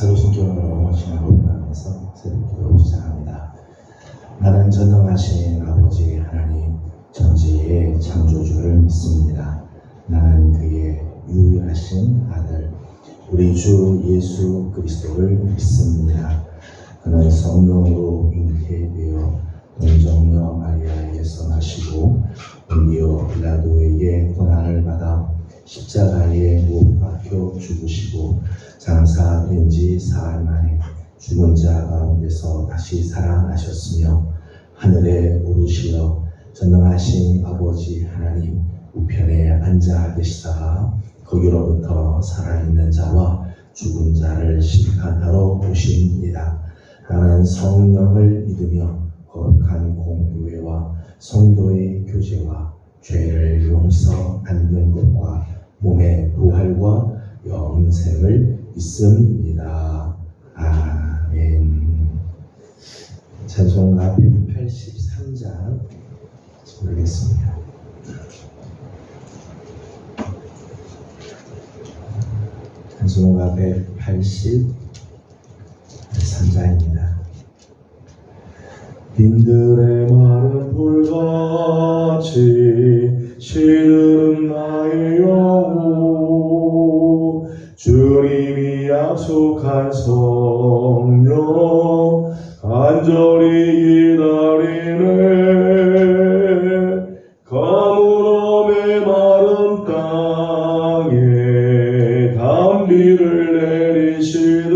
새로 신경으로 지나고 변하면서 새로 기도를 시작합니다. 나는 전능하신 아버지 하나님 전지의 창조주를 믿습니다. 나는 그의 유일하신 아들 우리 주 예수 그리스도를 믿습니다. 그는 성령으로 잉태되어 동정녀 마리아에게서 나시고 본디오 빌라도에게 고난을 받아 십자가에 못 박혀 죽으시고 장사된 지 사흘 만에 죽은 자 가운데서 다시 살아나셨으며 하늘에 오르시어 전능하신 아버지 하나님 우편에 앉아 계시다가 거기로부터 살아있는 자와 죽은 자를 심판하러 오십니다. 나는 성령을 믿으며 거룩한 공교회와 성도의 교제와 죄를 용서받는 것과 몸의 부활과 영생을 믿습니다. 아멘. 찬송가 183장 부르겠습니다. 찬송가 183장입니다. 빈들의 마른 돌같이 시들은 나의 영혼 주님이 약속한 성령 간절히 기다리네. 가물음의 마른 땅에 담비를 내리시듯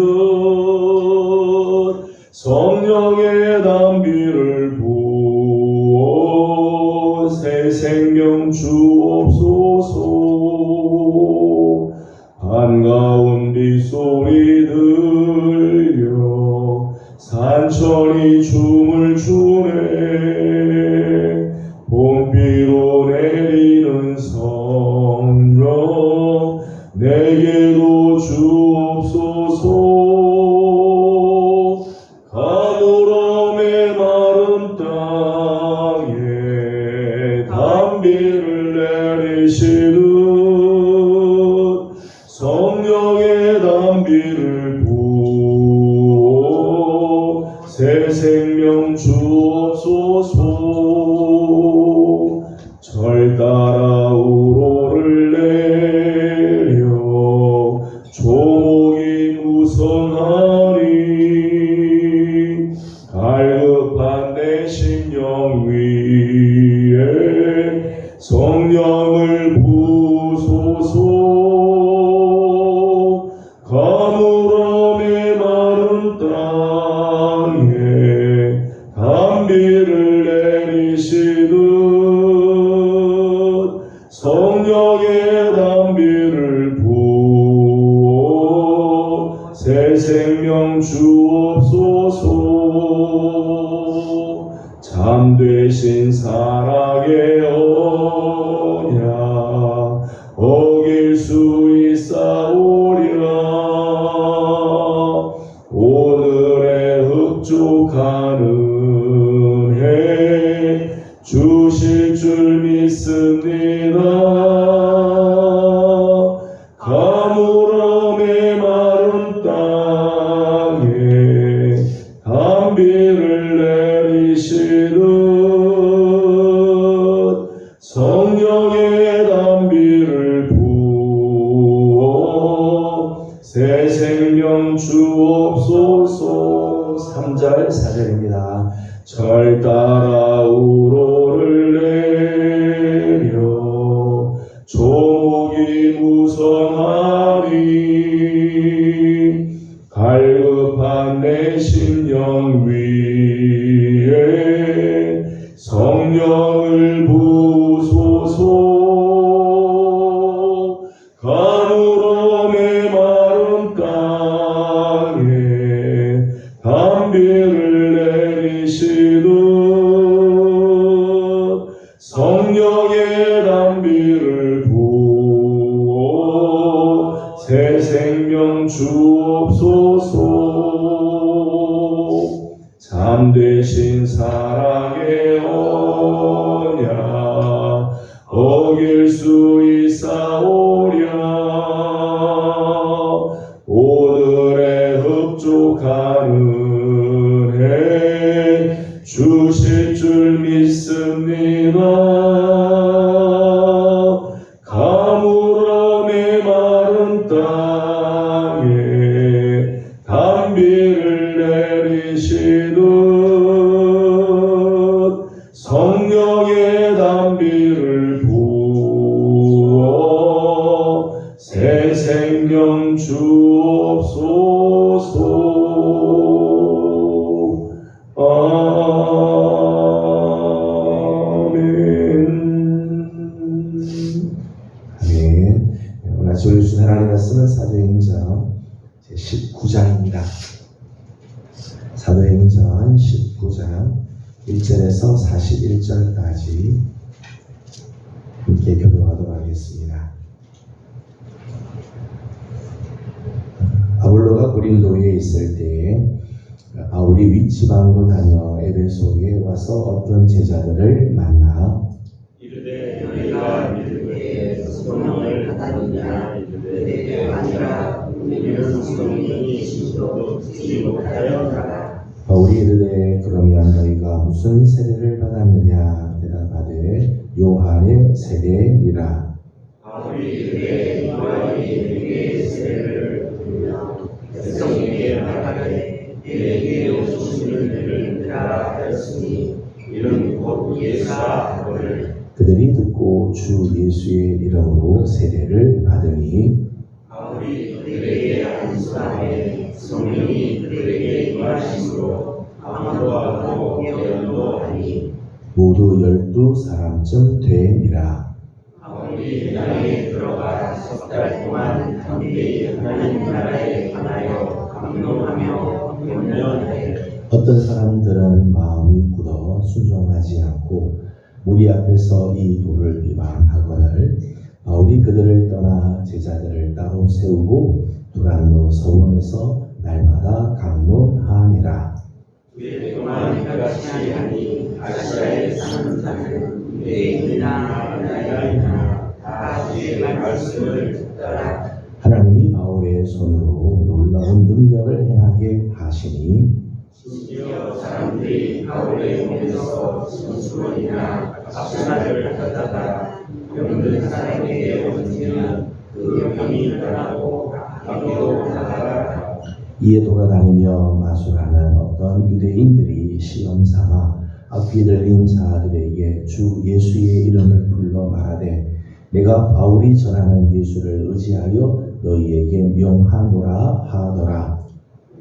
성령의 담비를 부어 새 생명 주옵소서. 반가운 빗소리 들려 산천이 춤을 추네. 봄비로 내리는 성령 내게도 주옵소서. 가물음의 마른 땅에 담비를 내리시듯 성령의 담비를 부어 새 생명 주옵소서. 절 따라 우로를 내려 조목이 무성하니 갈급한 내 심령 위에 성령을 부소서. 가물음의 마른 땅에 담비를 내리시듯 성령의 담비를 부어 새 생명 주옵소서. 잠되신 사랑의 언약 어길 수 있사오리라. 오늘의 흡족한 은혜 주실 줄 믿습니다. 가물음의 마른 땅에 담비를 내리시듯 성령의 담비를 부어 새 생명 주옵소서. 3절 4절입니다. 절 따라 우로를 내려 조목이 무성하니 갈급한 내 심령 위에 성령을 부소서. 가물음의 마른 땅에 담비를 내리시듯 성령의 담비를 부어 새 생명 주옵소서. 잠되신 사랑의 언약 어길 수 있사오랴. 오늘의 새 생명 주옵소서. 아멘. 오늘 아침 우리 주신 하나님 말씀은 사도행전 제19장입니다. 사도행전 19장 1절에서 41절까지 함께 교도하도록 하겠습니다. 아볼로가 고린도에 있을 때에 바울이 윗지방으로 다녀 에베소에 와서 어떤 제자들을 만나 이르되 너희가 믿을 때에 성령을 받았느냐 이르되 아니라 우리는 성령이 계시도록 듣지 못하여 나가. 바울이 이르되 그러면 너희가 무슨 세례를 받았느냐 대답하되 요한의 세례니라. 바울이 이르되 요한이 내게 세례를 받으며 백성에게 말하되 내게 오시는 이를 믿으라 하였으니 이는 곧 예수라 하거늘. 그들이 듣고 주 예수의 이름으로 세례를 받으니 바울이 그들에게 안수하되 성령이 그들에게 임하심으로 강도하고 예언도 하니 모두 12사람쯤 되니라. 바울이 땅에 들어가 10달 동안 담대히 하나님 나라에 관하여 강론하며 권면하되 어떤 사람들은 마음이 굳어 순종하지 않고 우리 앞에서 이 도를 비방하거늘 바울이 그들을 떠나 제자들을 따로 세우고 두란노 서원에서 날마다 강론하니라. 그 동안 이같이 하니 아시아에 사는 자는 유대인이나 헬라인이나 다 주의 말씀을 듣더라. 하나님이 바울의 손으로 놀라운 능력을 행하게 하시니 심지어 사람들이 바울의 몸에서 심수원이나 박사를 받다가 병든 사람에게 얹으면 그 병이 떠나고 악기도 나가라. 이에 돌아다니며 마술하는 어떤 유대인들이 시험 삼아 악귀 들린 자들에게 주 예수의 이름을 불러 말하되 내가 바울이 전하는 예수를 의지하여 너희에게 명하노라 하더라.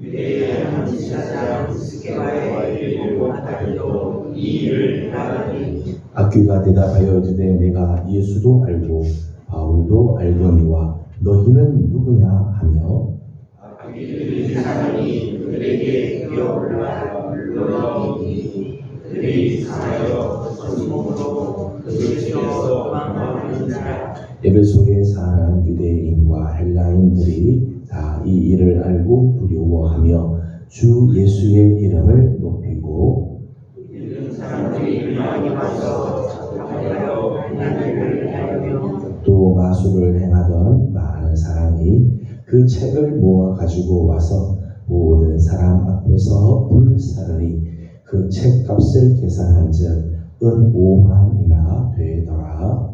유대의 한 지사장 스게와의 7 아들도 이 일을 행하더니 악귀가 대답하여 이르되 내가 예수도 알고 바울도 알거니와 너희는 누구냐 하며 악귀 들린 사람이 그들에게 뛰어올라 물러가니 그들이 상하여 손목으로 그들 중에서 도망하는 자라. 에베소에 사는 유대인과 헬라인들이 다 이 일을 알고 두려워하며 주 예수의 이름을 높이고 이런 사람들이 많이 와서 작곡하여 하나님을 알며 또 마술을 행하던 많은 사람이 그 책을 모아 가지고 와서 모든 사람 앞에서 불사르니 그 책값을 계산한즉 은 5만이나 되더라.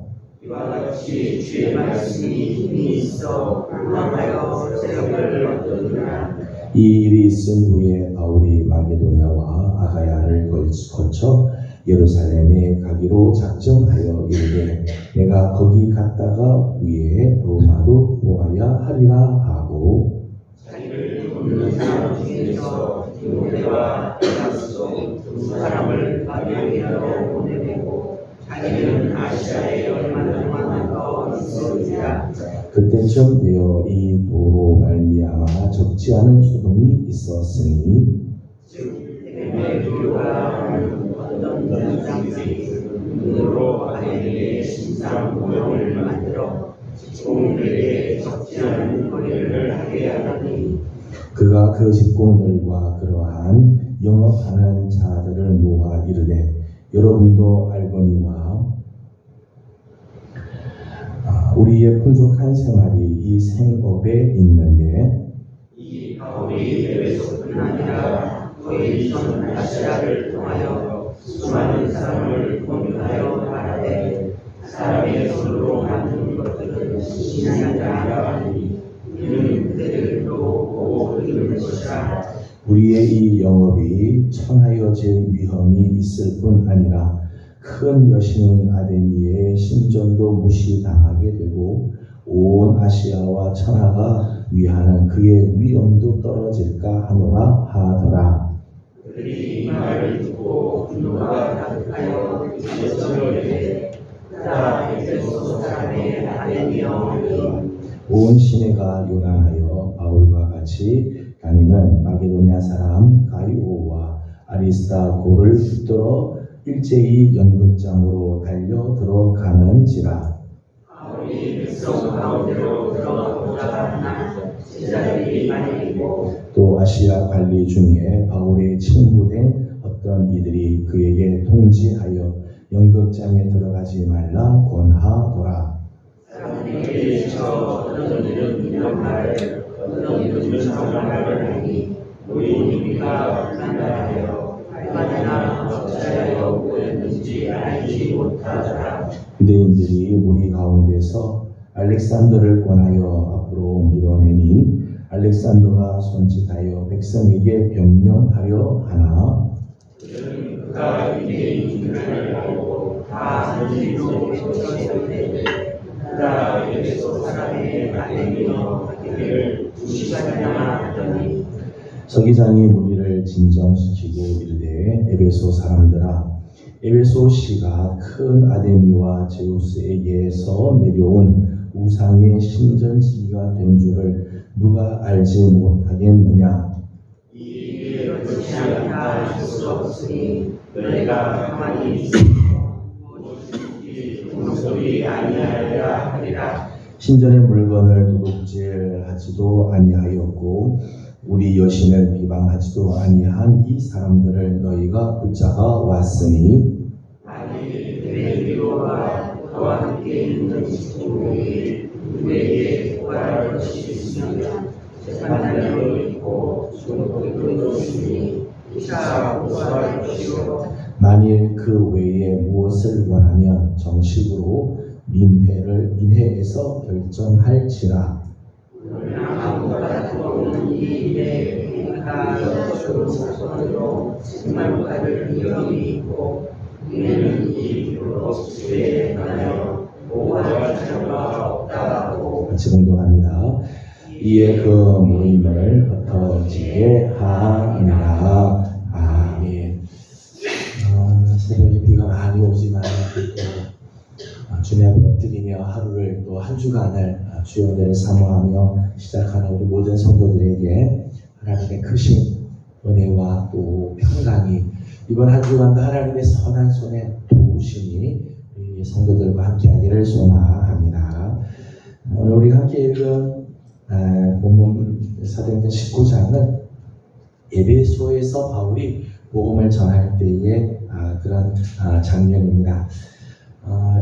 이와 같이 주의 말씀이 힘이 있어 불망하여 세력을 얻으나 이 일이 있은 후에 바울이 마게도냐와 아가야를 거쳐 예루살렘에 가기로 작정하여 이르되 내가 거기 갔다가 위에 로마도 보아야 하리라 하고 자기를 돕는 사람 중에서 디모데와 에라스도 2 사람을 바빌로니아로 보내고 자기는 아시아에 얼마 동안 더 있으리라. 그때쯤 되어 이 도로 말미암아 적지 않은 소동이 있었으니 즉 데메트리오가 하는 어떤 현상들이 눈으로 바벨에 신상 모형을 만들어 직공들에게 적지 않은 거래를 하게 하더니 그가 그 직공들과 그러한 영업하는 자들을 모아 이르되 여러분도 알거니와 우리의 풍족한 생활이 이 생업에 있는데 이 바울이 에베소뿐 아니라 거의 전 아시아를 통하여 수많은 사람을 권유하여 말하되 사람의 손으로 만든 것들은 신이 아니라 하니 이는 그들도 보고 들은 것이라. 우리의 이 영업이 청하여질 위험이 있을 뿐 아니라 큰 여신인 아데미의 신전도 무시당하게 되고 온 아시아와 천하가 위하는 그의 위엄도 떨어질까 하노라 하더라. 그들이 이 말을 듣고 분노가 가득하여 예수를 이르되 그가 에베소 사람의 아데미오니 온 시내가 요란하여 바울과 같이 다니는 마게도냐 사람 가이오와 아리스다고를 붙들어 일제히 연극장으로 달려 들어가는지라. 바울이 백성 가운데로 들어가고자 하나 제자들이 많이 있고 또 아시아 관리 중에 바울의 친구된 어떤 이들이 그에게 통지하여 연극장에 들어가지 말라 권하더라. 사람들이 저 어떤 일은 이런 말을 어떤 일은 저런 말을 하니 우리가 불안하여 얼마나 어찌하여 오했는지 알지 못하더라. 유대인들이 무리 가운데서 알렉산더를 권하여 앞으로 밀어내니 알렉산더가 손짓하여 백성에게 변명하려 하나 그들은 그가 유대인들을 알고 다 선지로 외쳤을 그가 에베소 사람의 아데미오 하기를 2시간이나 하더니 서기장이 무리를 진정시키고 이르되 에베소 사람들아 에베소시가 큰 아데미와 제우스에게서 내려온 우상의 신전지기가 된 줄을 누가 알지 못하겠느냐. 이 일을 그렇지 않다 할 수 없으니 너희가 가만히 있어 무엇이든지 종소리 아니하리라 하리라. 신전의 물건을 도둑질하지도 아니하였고 우리 여신을 비방하지도 아니한 이 사람들을 너희가 붙잡아 왔으니 만일 데메드리오와 그와 함께 있는 친구들이 누구에게 구할 것이 있으면 재판장도 있고 중독도 있으니 이사 고소할 것이요. 만일 그 외에 무엇을 원하면 정식으로 민회에서 결정할지라. 아무것도 없는 이 일에 그가 여쭈는 사건으로 정말과를 위험이 있고 우리는 이 일로 집에 관하여 보호할 자료가 없다고 같이 공동합니다. 이에 그 모임을 흩어지게 하니라. 아멘. 새벽에 비가 많이 오지만 또 주님 앞에 엎드리며 하루를 또 한 주간을 주의 은혜를 사모하며 시작하는 우리 모든 성도들에게 하나님의 크신 은혜와 또 평강이 이번 한 주간도 하나님의 선한 손에 도우심이 우리 성도들과 함께하기를 소망합니다. 오늘 우리가 함께 읽은 본문 사도행전 19장은 에베소에서 바울이 복음을 전할 때의 그런 장면입니다.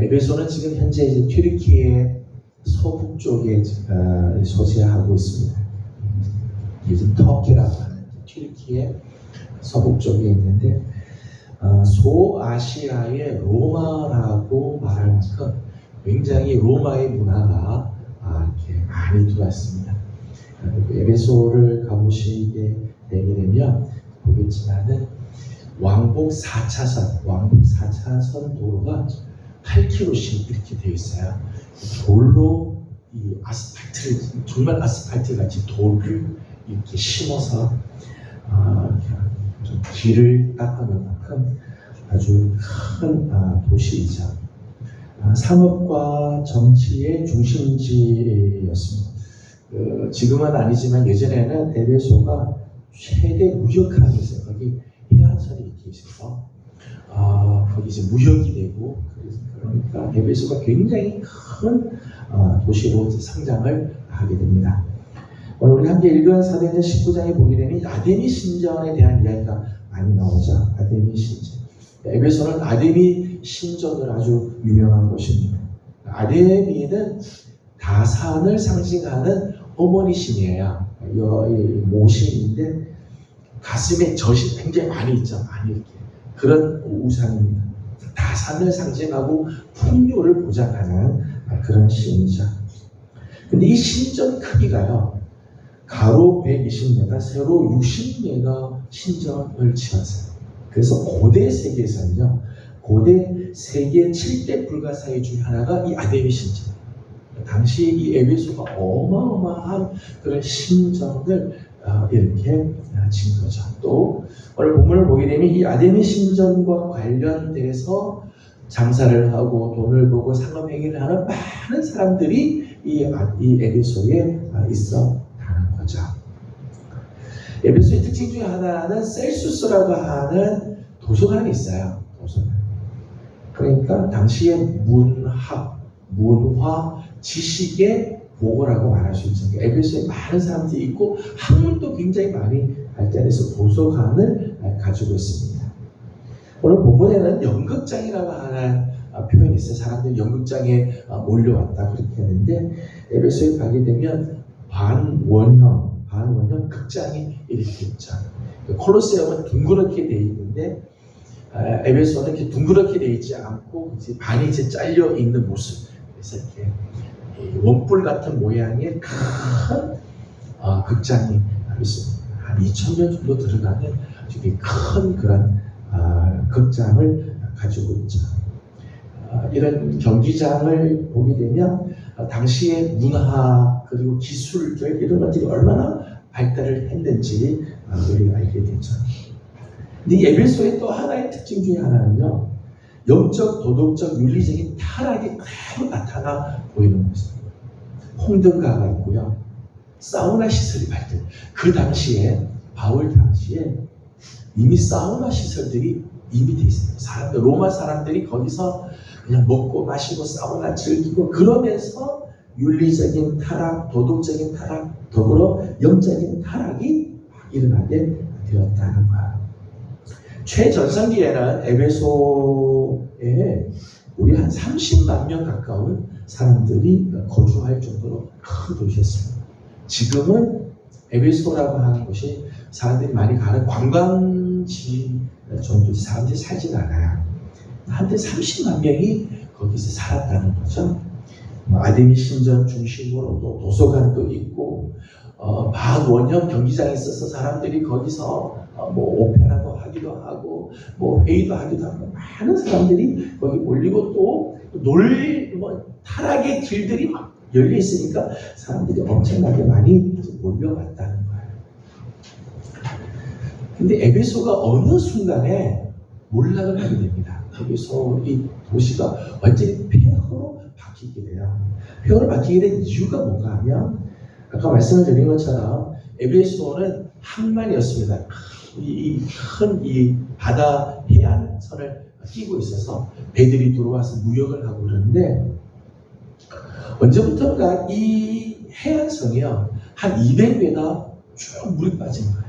에베소는 지금 현재 이제 튀르키예 서북쪽에 소재하고 있습니다. 이제 터키라고 하는 튀르키예 서북쪽에 있는데 소아시아의 로마라고 말할 만큼 굉장히 로마의 문화가 이렇게 많이 들어왔습니다. 에베소를 가보시게 되게 되면 보겠지만은 왕복 4차선 도로가 8km씩 이렇게 되어 있어요. 돌로 이 아스팔트를 정말 아스팔트 같이 돌을 이렇게 심어서 길을 닦아놓을 만큼 아주 큰 도시이자 상업과 정치의 중심지였습니다. 지금은 아니지만 예전에는 에베소가 최대 무역함이었어요. 거기 해안선이 이렇게 있어서 거기 이제 무역이 되고 그러니까 에베소가 굉장히 큰 도시로 상장을 하게 됩니다. 오늘 우리 함께 읽은 사도행전 19장에 보게 되면 아데미 신전에 대한 이야기가 많이 나오죠. 아데미 신전. 에베소는 아데미 신전으로 아주 유명한 곳입니다. 아데미는 다산을 상징하는 어머니 신이에요. 모신인데 가슴에 젖이 굉장히 많이 있죠. 많이 이렇게. 그런 우상입니다. 다산을 상징하고 풍요를 보장하는 그런 신이죠. 근데 이 신전 크기가요. 가로 120m, 세로 60m 신전을 지었어요. 그래서 고대 세계에서는요. 고대 세계 7대 불가사의 중 하나가 이 아데미 신전. 당시 이 에베소가 어마어마한 그런 신전을 이렇게 진 거죠. 또 오늘 본문을 보게 되면 이 아데미 신전과 관련돼서 장사를 하고 돈을 벌고 상업행위를 하는 많은 사람들이 이 에베소에 있었다는 거죠. 에베소의 특징 중에 하나는 셀수스라고 하는 도서관이 있어요. 도서관. 그러니까 당시의 문학, 문화, 지식의 보고라고 말할 수 있죠. 에베소에 많은 사람들이 있고 학문도 굉장히 많이 발달해서 도서관을 가지고 있습니다. 오늘 본문에는 연극장이라고 하는 표현이 있어요. 사람들이 연극장에 몰려왔다 그렇게 하는데 에베소에 가게 되면 반원형 극장이 이렇게 있죠. 콜로세움은 둥그렇게 되어 있는데 에베소는 이렇게 둥그렇게 되어 있지 않고 이제 반이 이제 잘려 있는 모습. 그래서 이렇게 원뿔 같은 모양의 큰 극장이 있습니다. 한 2,000년 정도 들어가는 되게 큰 그런 극장을 가지고 있죠. 이런 경기장을 보게 되면 당시의 문화 그리고 기술들 이런 것들이 얼마나 발달을 했는지 우리가 알게 되죠. 근데 에베소의 또 하나의 특징 중에 하나는요, 영적, 도덕적, 윤리적인 타락이 그대로 나타나 보이는 것입니다. 홍등가가 있고요, 사우나 시설이 발달. 그 당시에 바울 당시에 이미 사우나 시설들이 이미 돼 있어요. 로마 사람들이 거기서 그냥 먹고 마시고 사우나 즐기고 그러면서 윤리적인 타락, 도덕적인 타락, 더불어 영적인 타락이 일어나게 되었다는 거예요. 최전성기에는 에베소에 우리 한 30만 명 가까운 사람들이 거주할 정도로 큰 도시였습니다. 지금은 에베소라고 하는 곳이 사람들이 많이 가는 관광지 정도 사람들이 살진 않아요. 한때 30만 명이 거기서 살았다는 거죠. 아데미 신전 중심으로 또 도서관도 있고 반원형 경기장이 있어서 사람들이 거기서 오페라도 하기도 하고 회의도 하기도 하고 많은 사람들이 거기 몰리고 또 타락의 길들이 막 열려 있으니까 사람들이 엄청나게 많이 몰려갔다는 거예요. 근데 에베소가 어느 순간에 몰락을 하게 됩니다. 에베소 이 도시가 완전히 폐허로 바뀌게 돼요. 폐허로 바뀌게 된 이유가 뭔가 하면 아까 말씀을 드린 것처럼 에베소는 항만이었습니다. 이 바다 해안선을 끼고 있어서 배들이 들어와서 무역을 하고 그러는데 언제부턴가 이 해안선이요 한 200m 쭉 물이 빠진 거예요.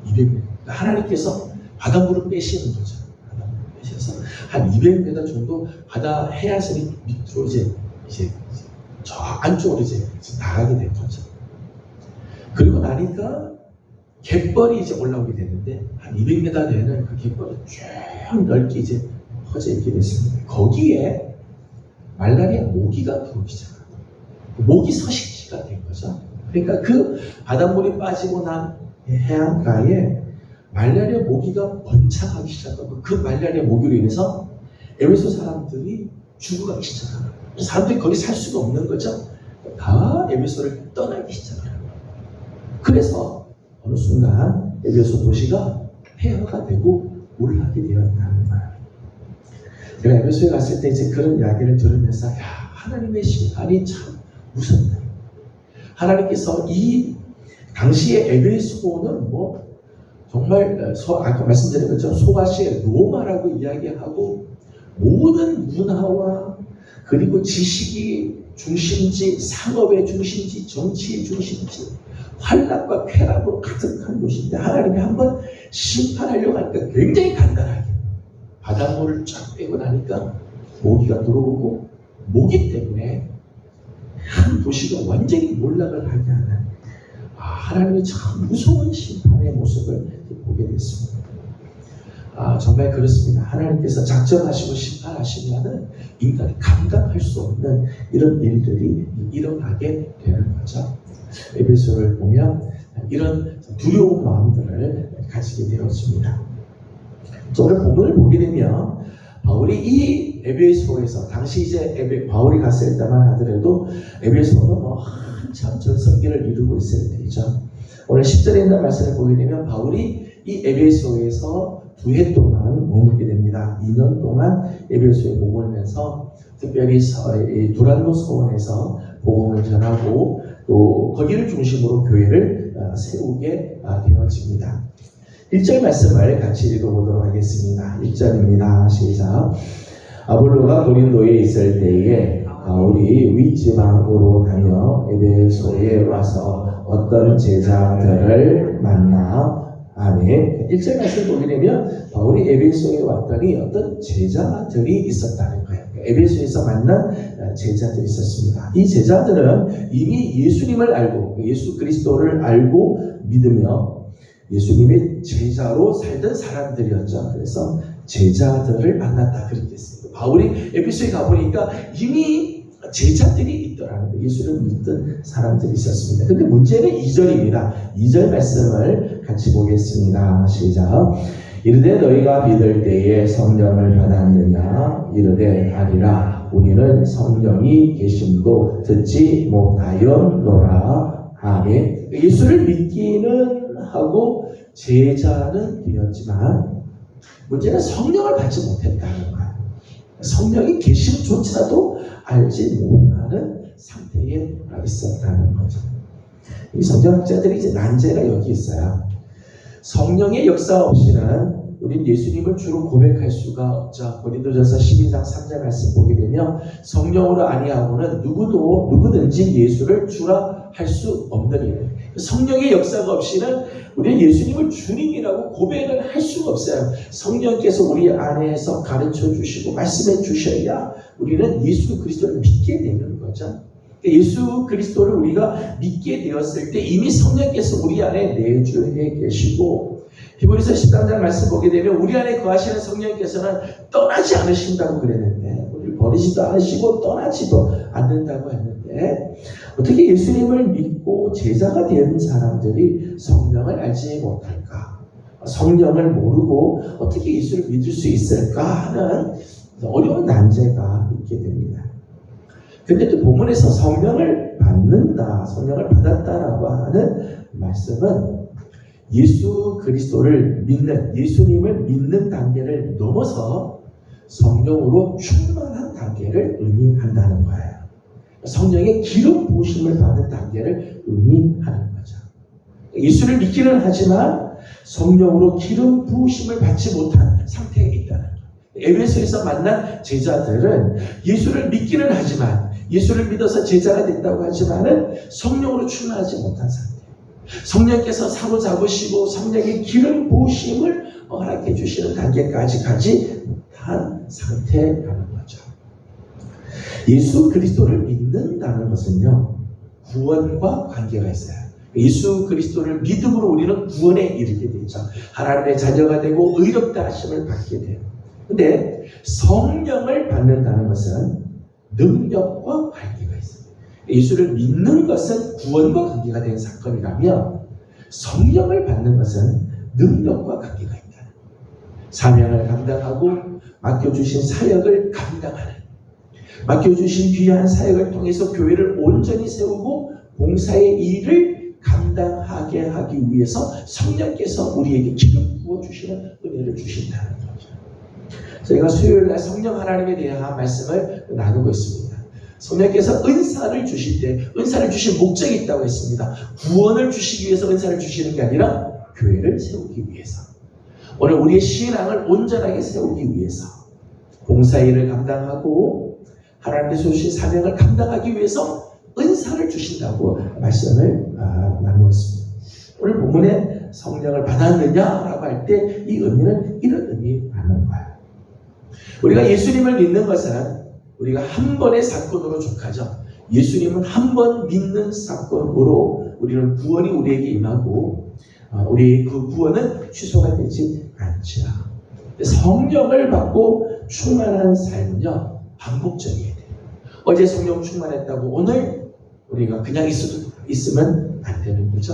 200m. 하나님께서 바닷물을 빼시는 거죠. 바닷물을 빼셔서 한 200m 정도 바다 해안선이 밑으로 이제 저 안쪽으로 이제 나가게 된 거죠. 그리고 나니까 갯벌이 이제 올라오게 됐는데 한 200m 되는 그 갯벌이 쭉 넓게 이제 퍼져 있게 됐습니다. 거기에 말라리아 모기가 들어오기 시작합니다. 모기 서식지가 된 거죠. 그러니까 그 바닷물이 빠지고 난 해안가에 말라리아 모기가 번창하기 시작하고 그 말라리아 모기로 인해서 에베소 사람들이 죽어가기 시작합니다. 사람들이 거기 살 수가 없는 거죠. 다 에베소를 떠나기 시작합니다. 그래서 어느 순간 에베소 도시가 폐허가 되고 몰락이 되었다는 거예요. 제가 에베소에 갔을 때 이제 그런 이야기를 들으면서 하나님의 심판이 참 무섭다. 하나님께서 이 당시에 에베소는 정말 아까 말씀드린 것처럼 소아시아 로마라고 이야기하고 모든 문화와 그리고 지식이 중심지, 상업의 중심지, 정치의 중심지, 환락과 쾌락으로 가득한 곳인데 하나님이 한번 심판하려고 하니까 굉장히 간단하게 바닷물을 쫙 빼고 나니까 모기가 들어오고 모기 때문에 한 도시가 완전히 몰락을 하게 하는 하나님의 참 무서운 심판의 모습을 보게 됐습니다. 정말 그렇습니다. 하나님께서 작정하시고 심판하시면은 인간이 감당할 수 없는 이런 일들이 일어나게 되는 거죠. 에베소를 보면 이런 두려운 마음들을 가지게 되었습니다. 오늘 본문을 보게 되면 바울이 이 에베소에서 당시 이제 바울이 갔을 때만 하더라도 에베소는 한참 전성기를 이루고 있을 때이죠. 오늘 10절에 있는 말씀을 보게 되면 바울이 이 에베소에서 2해 동안 머물게 됩니다. 2년 동안 에베소에 머물면서 특별히 두란노 서원에서 복음을 전하고 또 거기를 중심으로 교회를 세우게 되어집니다. 1절 말씀을 같이 읽어보도록 하겠습니다. 1절입니다. 시작. 아볼로가 고린도에 있을 때에 바울이 윗지방으로 다녀 에베소에 와서 어떤 제자들을 만나 아멘. 1절 말씀 보게 되면 바울이 에베소에 왔더니 어떤 제자들이 있었다는 거예요. 에베소에서 만난 제자들이 있었습니다. 이 제자들은 이미 예수님을 알고 예수 그리스도를 알고 믿으며 예수님의 제자로 살던 사람들이었죠. 그래서 제자들을 만났다 그렇게 했습니다. 바울이 에베소에 가보니까 이미 제자들이 있더라는 거예요. 예수를 믿던 사람들이 있었습니다. 근데 문제는 2절입니다. 2절 말씀을 같이 보겠습니다. 시작. 이르되 너희가 믿을 때에 성령을 받았느냐? 이르되 아니라 우리는 성령이 계심도 듣지 못하였노라. 아멘. 예수를 믿기는 하고 제자는 되었지만 문제는 성령을 받지 못했다는 거예요. 성령이 계심조차도 알지 못하는 상태에 있었다는 거죠. 이 성경학자들이 이제 난제가 여기 있어요. 성령의 역사 없이는 우린 예수님을 주로 고백할 수가 없죠. 고린도전서 12장 3절 말씀 보게 되면 성령으로 아니하고는 누구든지 예수를 주라 할 수 없는 일. 성령의 역사가 없이는 우리는 예수님을 주님이라고 고백을 할 수가 없어요. 성령께서 우리 안에서 가르쳐 주시고 말씀해 주셔야 우리는 예수 그리스도를 믿게 되는 거죠. 예수 그리스도를 우리가 믿게 되었을 때 이미 성령께서 우리 안에 내주해 계시고 히브리서 13장 말씀 보게 되면 우리 안에 거하시는 성령께서는 떠나지 않으신다고 그랬는데 우리를 버리지도 않으시고 떠나지도 않는다고 했는데 어떻게 예수님을 믿고 제자가 된 사람들이 성령을 알지 못할까? 성령을 모르고 어떻게 예수를 믿을 수 있을까 하는 어려운 난제가 있게 됩니다. 근데 또 본문에서 성령을 받는다, 성령을 받았다라고 하는 말씀은 예수 그리스도를 믿는, 예수님을 믿는 단계를 넘어서 성령으로 충만한 단계를 의미한다는 거예요. 성령의 기름 부으심을 받는 단계를 의미하는 거죠. 예수를 믿기는 하지만 성령으로 기름 부으심을 받지 못한 상태에 있다는 거예요. 에베소에서 만난 제자들은 예수를 믿기는 하지만 예수를 믿어서 제자가 됐다고 하지만은 성령으로 충만하지 못한 상태. 성령께서 사로잡으시고 성령의 기름 부으심을 허락해 주시는 단계까지 가지 못한 상태라는 거죠. 예수 그리스도를 믿는다는 것은요, 구원과 관계가 있어요. 예수 그리스도를 믿음으로 우리는 구원에 이르게 되죠. 하나님의 자녀가 되고 의롭다 하심을 받게 돼요. 근데 성령을 받는다는 것은 능력과 관계가 있습니다. 예수를 믿는 것은 구원과 관계가 된 사건이라면 성령을 받는 것은 능력과 관계가 있다. 사명을 감당하고 맡겨주신 사역을 감당하는, 맡겨주신 귀한 사역을 통해서 교회를 온전히 세우고 봉사의 일을 감당하게 하기 위해서 성령께서 우리에게 기름 부어주시는 은혜를 주신다는 거죠. 저희가 수요일날 성령 하나님에 대한 말씀을 나누고 있습니다. 성령께서 은사를 주실 때 은사를 주실 목적이 있다고 했습니다. 구원을 주시기 위해서 은사를 주시는 게 아니라 교회를 세우기 위해서, 오늘 우리의 신앙을 온전하게 세우기 위해서, 봉사일을 감당하고 하나님께서 주신 사명을 감당하기 위해서 은사를 주신다고 말씀을 나누었습니다. 오늘 본문에 성령을 받았느냐라고 할 때 이 의미는 이런 의미라는 거예요. 우리가 예수님을 믿는 것은 우리가 한 번의 사건으로 족하죠. 예수님은 한 번 믿는 사건으로 우리는 구원이 우리에게 임하고 우리 그 구원은 취소가 되지 않죠. 성령을 받고 충만한 삶은요, 반복적이어야 돼요. 어제 성령 충만했다고 오늘 우리가 그냥 있으면 안 되는 거죠.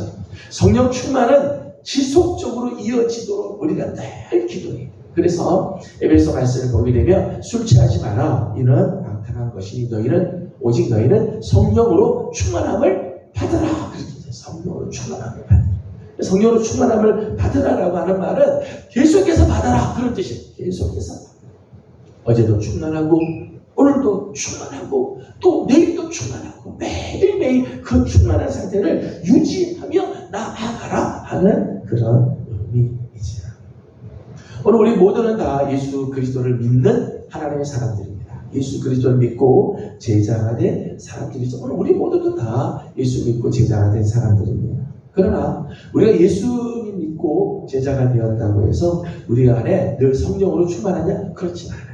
성령 충만은 지속적으로 이어지도록 우리가 늘 기도해야 돼요. 그래서 에베소 말씀을 보게 되면 술 취하지 마라. 이는 방탕한 것이니 오직 너희는 성령으로 충만함을 받으라. 그렇게 돼요. 성령으로 충만함을 받으라. 성령으로 충만함을 받으라라고 하는 말은 계속해서 받아라 그런 뜻이에요. 계속해서. 어제도 충만하고 오늘도 충만하고 또 내일도 충만하고 매일매일 그 충만한 상태를 유지하며 나아가라 하는 그런 의미이죠. 오늘 우리 모두는 다 예수 그리스도를 믿는 하나님의 사람들입니다. 예수 그리스도를 믿고 제자가 된 사람들이죠. 오늘 우리 모두도 다 예수 믿고 제자가 된 사람들입니다. 그러나 우리가 예수님 믿고 제자가 되었다고 해서 우리 안에 늘 성령으로 충만하냐? 그렇지 않아요.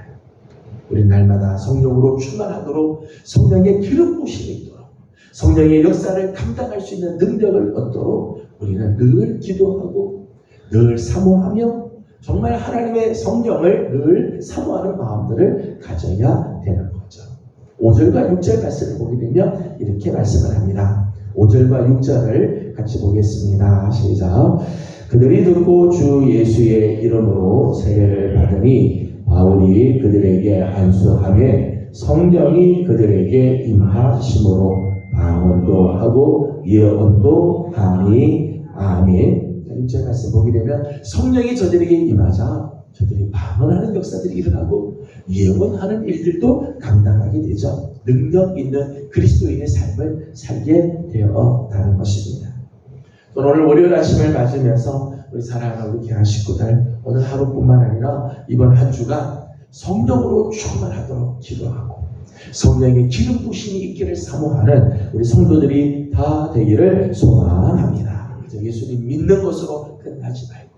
우리 날마다 성령으로 충만하도록 성령의 기름 부심이 있도록 성령의 역사를 감당할 수 있는 능력을 얻도록 우리는 늘 기도하고 늘 사모하며 정말 하나님의 성령을 늘 사모하는 마음들을 가져야 되는 거죠. 5절과 6절 말씀을 보게 되면 이렇게 말씀을 합니다. 5절과 6절을 같이 보겠습니다. 시작. 그들이 듣고 주 예수의 이름으로 세례를 받으니 바울이 그들에게 안수하며 성령이 그들에게 임하심으로 방언도 하고 예언도 하니 아멘. 6절 말씀 보게 되면 성령이 저들에게 임하자 저들이 방언하는 역사들이 일어나고 예언하는 일들도 감당하게 되죠. 능력 있는 그리스도인의 삶을 살게 되었다는 것입니다. 오늘 월요일 아침을 맞으면서 우리 사랑하는 우리 교회 식구들 오늘 하루뿐만 아니라 이번 한 주간 성령으로 충만하도록 기도하고 성령의 기름 부심이 있기를 사모하는 우리 성도들이 다 되기를 소망합니다. 예수님 믿는 것으로 끝나지 말고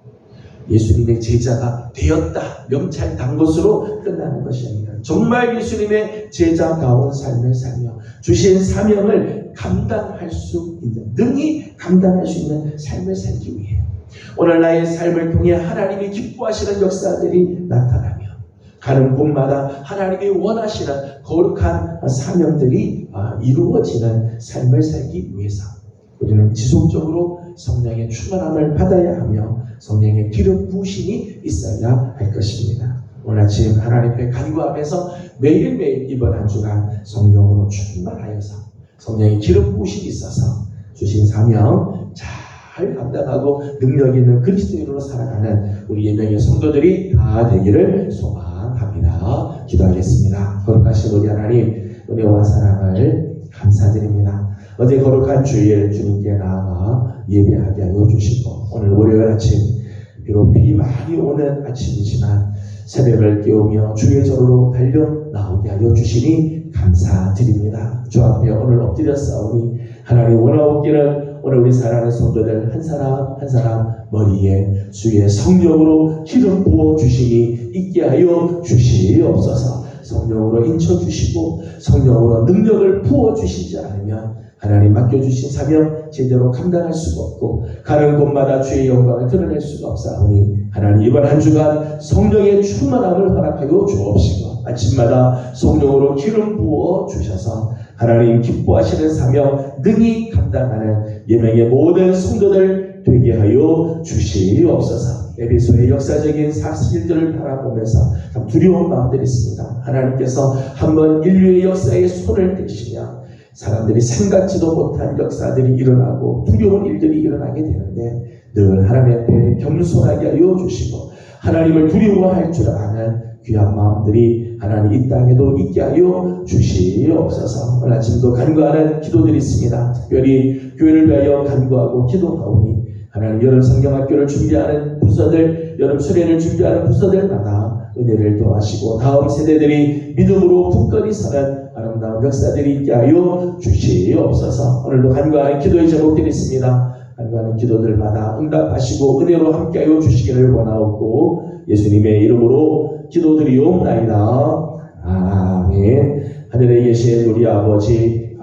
예수님의 제자가 되었다 명찰 단 것으로 끝나는 것이 아니라 정말 예수님의 제자다운 삶을 살며 주신 사명을 감당할 수 있는 능히 감당할 수 있는 삶을 살기 위해 오늘 나의 삶을 통해 하나님이 기뻐하시는 역사들이 나타나며 가는 곳마다 하나님이 원하시는 거룩한 사명들이 이루어지는 삶을 살기 위해서 우리는 지속적으로 성령의 충만함을 받아야 하며 성령의 기름 부으심이 있어야 할 것입니다. 오늘 아침 하나님 앞에 간구하면서 매일매일 이번 한 주간 성령으로 충만하여서 성령의 기름 부으심이 있어서 주신 사명 잘 감당하고 능력 있는 그리스도인으로 살아가는 우리 예명의 성도들이 다 되기를 소망합니다. 기도하겠습니다. 거룩하신 우리 하나님 은혜와 사랑을 감사드립니다. 어제 거룩한 주일 주님께 나아가 예배하게 하여 주시고 오늘 월요일 아침 비록 비 많이 오는 아침이지만 새벽을 깨우며 주의 절로 달려 나오게 하여 주시니 감사드립니다. 주 앞에 오늘 엎드렸사오니 하나님 원하옵기는 오늘 우리 사랑하는 성도들 한 사람 한 사람 머리에 주의 성령으로 기름 부어 주시니 있게 하여 주시옵소서. 성령으로 인쳐주시고 성령으로 능력을 부어주시지 않으면 하나님 맡겨주신 사명 제대로 감당할 수가 없고 가는 곳마다 주의 영광을 드러낼 수가 없사오니 하나님 이번 한 주간 성령의 충만함을 허락하여 주옵시고 아침마다 성령으로 기름 부어 주셔서 하나님 기뻐하시는 사명 능히 감당하는 예명의 모든 성도들 되게 하여 주시옵소서. 에베소의 역사적인 사실들을 바라보면서 참 두려운 마음들이 있습니다. 하나님께서 한번 인류의 역사에 손을 대시며 사람들이 생각지도 못한 역사들이 일어나고 두려운 일들이 일어나게 되는데 늘 하나님 앞에 겸손하게 하여 주시고 하나님을 두려워할 줄 아는 귀한 마음들이 하나님 이 땅에도 있게 하여 주시옵소서. 오늘 아침도 간구하는 기도들이 있습니다. 특별히 교회를 위하여 간구하고 기도하오니 하나님 여름 성경학교를 준비하는 부서들, 여름 수련을 준비하는 부서들마다 은혜를 더하시고 다음 세대들이 믿음으로 굳건히 서는 아름다운 역사들이 있게 하여 주시옵소서. 오늘도 간구하는 기도의 제목들이 있습니다. 간구하는 기도들마다 응답하시고 은혜로 함께하여 주시기를 원하옵고 예수님의 이름으로 기도드리옵나이다. 아멘. 하늘에 계신 우리 아버지의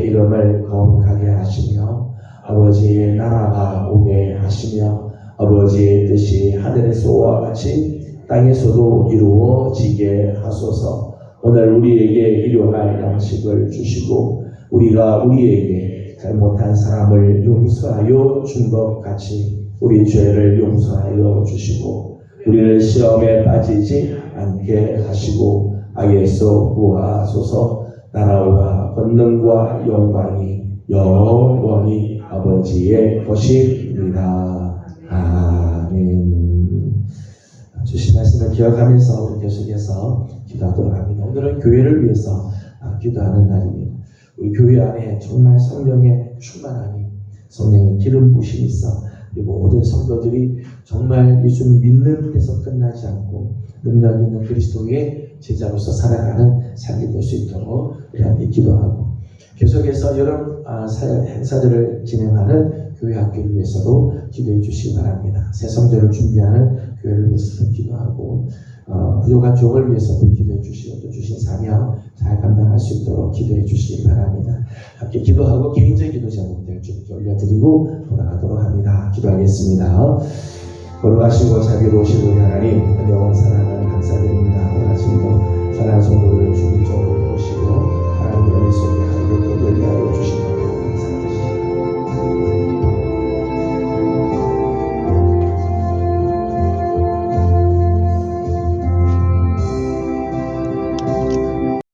이름을 거룩하게 하시며 아버지의 나라가 오게 하시며 아버지의 뜻이 하늘에서와 같이 땅에서도 이루어지게 하소서. 오늘 우리에게 일용할 양식을 주시고 우리가 우리에게 잘못한 사람을 용서하여 준 것 같이 우리 죄를 용서하여 주시고 우리를 시험에 빠지지 않게 하시고 악에서 구하소서. 나라와 권능과 영광이 영원히 아버지의 것입니다. 아멘. 주신 말씀을 기억하면서 우리 계속해서 기도하도록 합니다. 오늘은 교회를 위해서 기도하는 날입니다. 우리 교회 안에 정말 성령의 충만함이, 성령의 기름 부심이 있어 그리고 모든 성도들이 정말 예수를 믿는 데서 끝나지 않고 능력 있는 그리스도의 제자로서 살아가는 삶이 될 수 있도록 우리 함께 기도하고, 계속해서 여러 사역 행사들을 진행하는 교회 학교를 위해서도 기도해 주시기 바랍니다. 새 성전을 준비하는 교회를 위해서도 기도하고, 부족한 종을 위해서도 기도해 주시고, 또 주신 사명 잘 감당할 수 있도록 기도해 주시기 바랍니다. 함께 기도하고 개인적인 기도 제목들 주님께 올려드리고 돌아가도록 합니다. 기도하겠습니다. 거룩하시고 자비로우신 우리 하나님, 은혜와 사랑을 감사드립니다. 오늘 아침도 사랑하는 성도들을 주님적으로 보시고